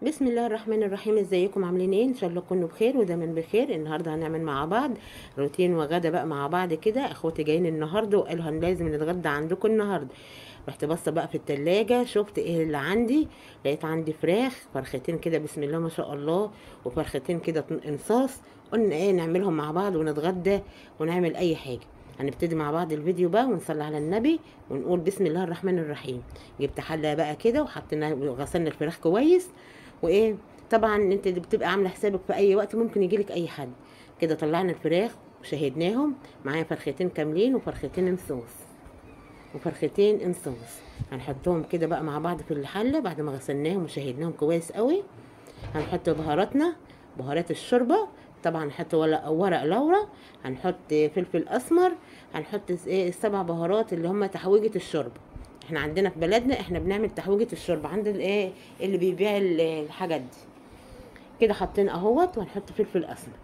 بسم الله الرحمن الرحيم. ازيكم عاملين ايه؟ ان شاء الله تكونوا بخير ودايما بخير. النهارده هنعمل مع بعض روتين وغدا بقى مع بعض كده. اخواتي جايين النهارده وقالوا لازم نتغدى عندكم النهارده. رحت بص بقى في التلاجة، شفت ايه اللي عندي. لقيت عندي فرختين كده بسم الله ما شاء الله، وفرختين كده انصاص. قلنا ايه نعملهم مع بعض ونتغدى ونعمل اي حاجه. هنبتدي مع بعض الفيديو بقى ونصلي على النبي ونقول بسم الله الرحمن الرحيم. جبت حله بقى كده وحطينا غسلنا الفراخ كويس وايه. طبعا انت بتبقى عامله حسابك في اي وقت ممكن يجيلك اي حد. كده طلعنا الفراخ وشهدناهم. معايا فرختين كاملين وفرختين انصوص. هنحطهم كده بقى مع بعض في الحله بعد ما غسلناهم وشهدناهم كويس قوي. هنحط بهاراتنا، بهارات الشوربه. طبعا هنحط ورق لورا، هنحط فلفل اسمر، هنحط ايه السبع بهارات اللي هم تحويجه الشوربه. احنا عندنا في بلدنا احنا بنعمل تحويجه الشوربه عند الايه اللي بيبيع الحاجات دي. كده حاطين اهوت، وهنحط فلفل اسمر.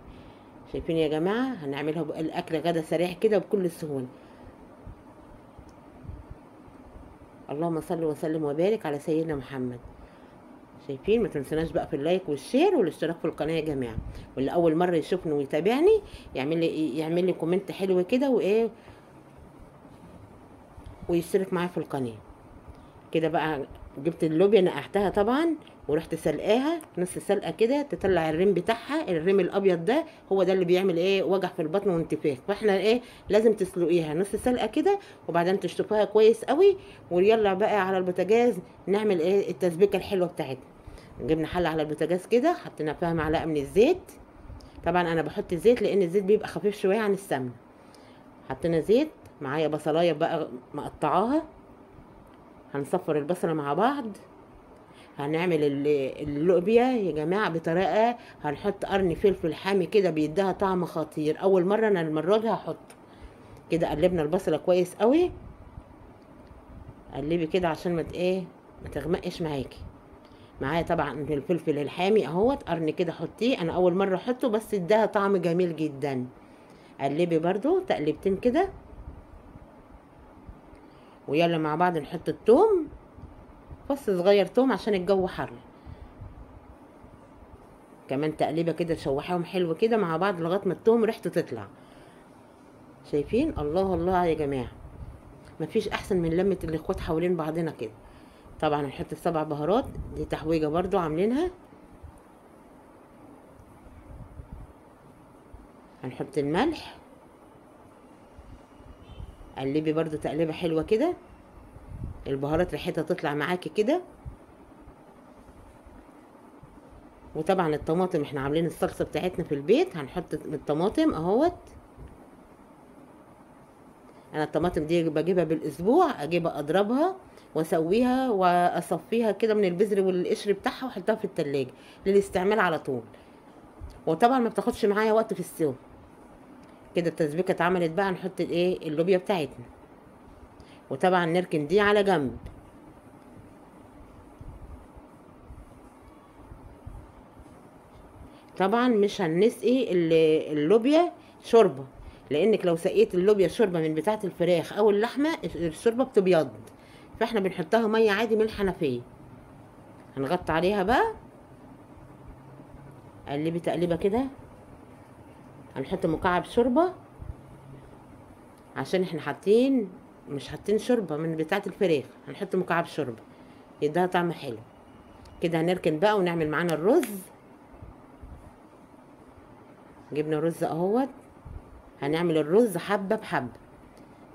شايفين يا جماعه؟ هنعملها الاكل غدا سريع كده بكل سهوله. اللهم صل وسلم وبارك على سيدنا محمد. شايفين؟ ما تنسوناش بقى في اللايك والشير والاشتراك في القناه يا جماعه. واللي اول مره يشوفني ويتابعني يعمل لي كومنت حلو كده وايه، ويشترك معايا في القناه. كده بقى جبت اللوبيا نقعتها طبعا ورحت سلقاها نص سلقه كده تطلع الريم بتاعها. الريم الابيض ده هو ده اللي بيعمل ايه وجع في البطن وانتفاخ. فاحنا ايه لازم تسلقيها نص سلقه كده وبعدين تشطفيها كويس قوي. ويلا بقى على البوتاجاز نعمل ايه التسبيكه الحلوه بتاعتنا. جبنا حله على البوتاجاز كده، حطينا فيها معلقه من الزيت. طبعا انا بحط زيت لان الزيت بيبقى خفيف شويه عن السمنه. حطينا زيت. معايا بصلايه بقى مقطعاها. هنصفر البصله مع بعض. هنعمل اللوبيا يا جماعه بطريقه، هنحط قرن فلفل حامي كده بيديها طعم خطير. اول مره انا المره دي هحط كده. قلبنا البصله كويس قوي. قلبي كده عشان ما تغمقش معاكي. معايا طبعا الفلفل الحامي اهوت قرن كده حطيه. انا اول مره احطه بس اداها طعم جميل جدا. قلبي برضو تقلبتين كده. ويلا مع بعض نحط التوم، فص صغير توم عشان الجو حر. كمان تقليبه كده تشوحيهم حلو كده مع بعض لغايه ما التوم ريحته تطلع. شايفين؟ الله الله يا جماعه، مفيش احسن من لمه الاخوات حوالين بعضنا كده. طبعا هنحط السبع بهارات دي تحويجه برضو عاملينها. هنحط الملح. قلبي برضو تقليبه حلوه كده. البهارات ريحتها تطلع معاكي كده. وطبعا الطماطم احنا عاملين الصلصه بتاعتنا في البيت. هنحط الطماطم اهوت. انا الطماطم دي بجيبها بالاسبوع، اجيبها اضربها واسويها واصفيها كده من البذر والقشر بتاعها واحطها في التلاجة للاستعمال على طول. وطبعا ما بتاخدش معايا وقت في السوا. كده التسبيكه اتعملت بقى. نحط اللوبيا بتاعتنا. وطبعا نركن دي على جنب. طبعا مش هنسقي اللوبيا شوربه، لانك لو سقيت اللوبيا شوربه من بتاعه الفراخ او اللحمه الشوربه بتبيض. فاحنا بنحطها ميه عادي من الحنفيه. هنغطي عليها بقى. قلبي تقليبه كده. هنحط مكعب شوربه عشان احنا مش حاطين شوربه من بتاعه الفراخ. هنحط مكعب شوربه يديها طعم حلو. كده هنركن بقى ونعمل معانا الرز. جبنا رز اهوت. هنعمل الرز حبه بحبه،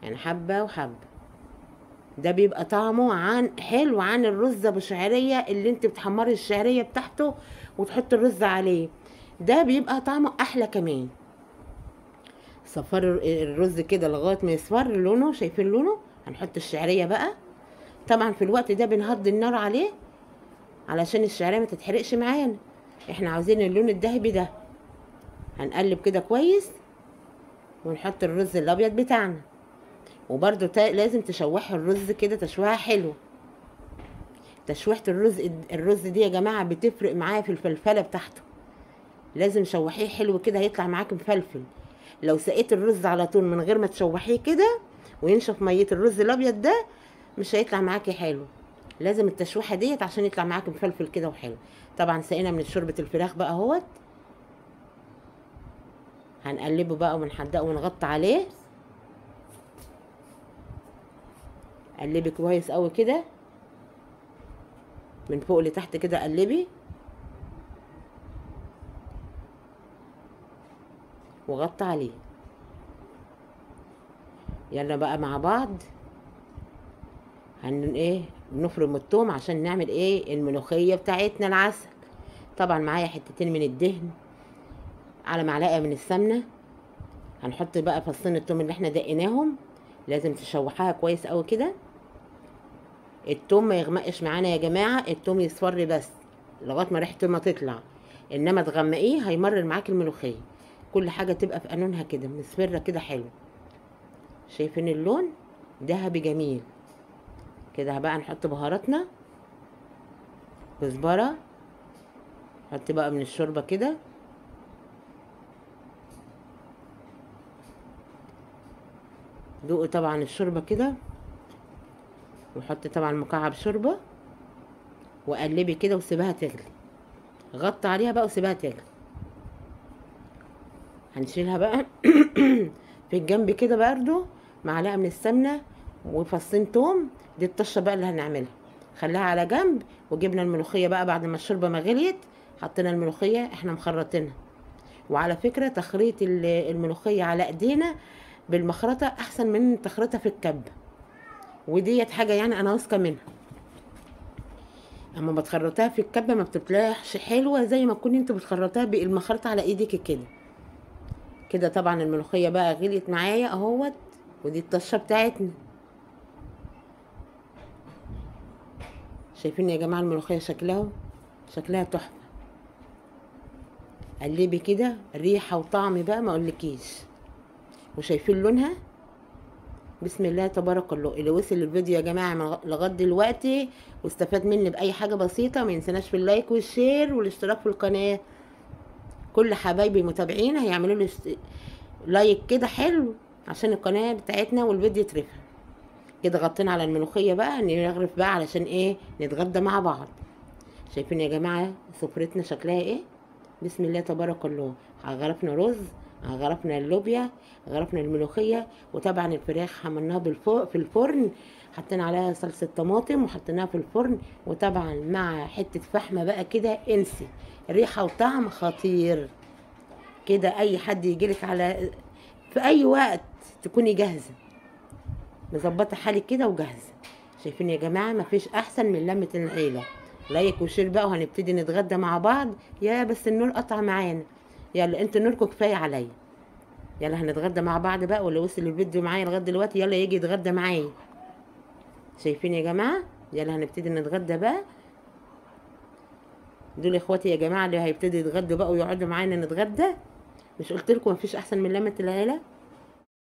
يعني حبه وحبه. ده بيبقى طعمه حلو عن الرز ابو شعريه اللي انت بتحمري الشعريه بتاعته وتحط الرز عليه. ده بيبقى طعمه احلى كمان. صفر الرز كده لغايه ما يصفر لونه. شايفين لونه؟ هنحط الشعريه بقى. طبعا في الوقت ده بنهدي النار عليه علشان الشعريه ما تتحرقش معانا. احنا عاوزين اللون الذهبي ده. هنقلب كده كويس ونحط الرز الابيض بتاعنا. وبرده لازم تشوحي الرز كده تشويحه حلوه. تشويحه الرز دي يا جماعه بتفرق معايا في الفلفله بتاعته. لازم شوحيه حلو كده هيطلع معاك مفلفل. لو سقيت الرز على طول من غير ما تشوحيه كده وينشف ميه الرز الابيض ده مش هيطلع معاكي حلو. لازم التشويحه ديت عشان يطلع معاك مفلفل كده وحلو. طبعا سقينا من شوربه الفراخ بقى اهوت، هنقلبه بقى ونحدقه ونغطي عليه. قلبي كويس قوي كده من فوق لتحت كده، قلبي وغطي عليه. يلا بقى مع بعض بنفرم الثوم عشان نعمل الملوخيه بتاعتنا العسل. طبعا معايا حتتين من الدهن على معلقه من السمنه. هنحط بقى فصين الثوم اللي احنا دقيناهم، لازم تشوحوها كويس قوي كده. الثوم ما يغمقش معانا يا جماعه، الثوم يصفر بس لغايه ما ريحته ما تطلع، انما تغمقيه هيمرر معاك الملوخيه. كل حاجه تبقى في قانونها كده مصفره كده حلو. شايفين اللون ذهبي جميل كده. بقى نحط بهاراتنا، كزبره، حط بقى من الشوربه كده، دوقي طبعا الشوربه كده، وحط طبعا مكعب شوربه، وقلبي كده وسيبها تغلي. غطي عليها بقى وسيبها تغلي. هنشيلها بقى في الجنب كده برده معلقه من السمنه وفصين توم. دي الطشه بقى اللي هنعملها، خليها على جنب. وجبنا الملوخيه بقى بعد ما الشوربه ما غليت، حطينا الملوخيه احنا مخرطينها. وعلى فكره تخريط الملوخيه على ايدينا بالمخرطه احسن من تخريطها في الكبه، وديت حاجه يعني انا واثقه منها. اما بتخرطها في الكبه ما بتطلعش حلوه زي ما تكوني انت بتخرطها بالمخرطه على ايدك كده. كده طبعا الملوخيه بقى غليت معايا اهوت، ودي الطشه بتاعتنا. شايفين يا جماعه الملوخيه شكلها تحفه. قلبي كده، ريحه وطعم بقى ما اقولكيش. وشايفين لونها، بسم الله تبارك الله. اللي وصل للفيديو يا جماعه لغايه دلوقتي واستفاد مني باي حاجه بسيطه، ما ينسناش في اللايك والشير والاشتراك في القناه. كل حبايبي متابعين هيعملوا لي لايك كده حلو عشان القناه بتاعتنا والفيديو يترفع. كده غطينا على الملوخيه بقى، نغرف بقى علشان نتغدى مع بعض. شايفين يا جماعه سفرتنا شكلها بسم الله تبارك الله. غرفنا رز، غرفنا اللوبيا، غرفنا الملوخيه، وطبعا الفراخ عملناها في الفرن، حطينا عليها صلصه طماطم وحطيناها في الفرن. وطبعا مع حته فحمه بقى كده انسي، ريحه وطعم خطير كده. اي حد يجيلك في اي وقت تكوني جاهزه، مظبطه حالك كده وجاهزه. شايفين يا جماعه مفيش احسن من لمه العيله. لايك وشير بقى، وهنبتدي نتغدى مع بعض. يا بس النور قطع معانا، يلا انتوا نوركم كفايه عليا. يلا هنتغدى مع بعض بقى، واللي وصل الفيديو معايا لغايه دلوقتي يلا يجي يتغدى معايا. شايفين يا جماعه، يلا هنبتدي نتغدى بقى. دول اخواتي يا جماعه اللي هيبتدي يتغدوا بقى ويقعدوا معانا نتغدى. مش قلت لكم مفيش احسن من لمه العيله؟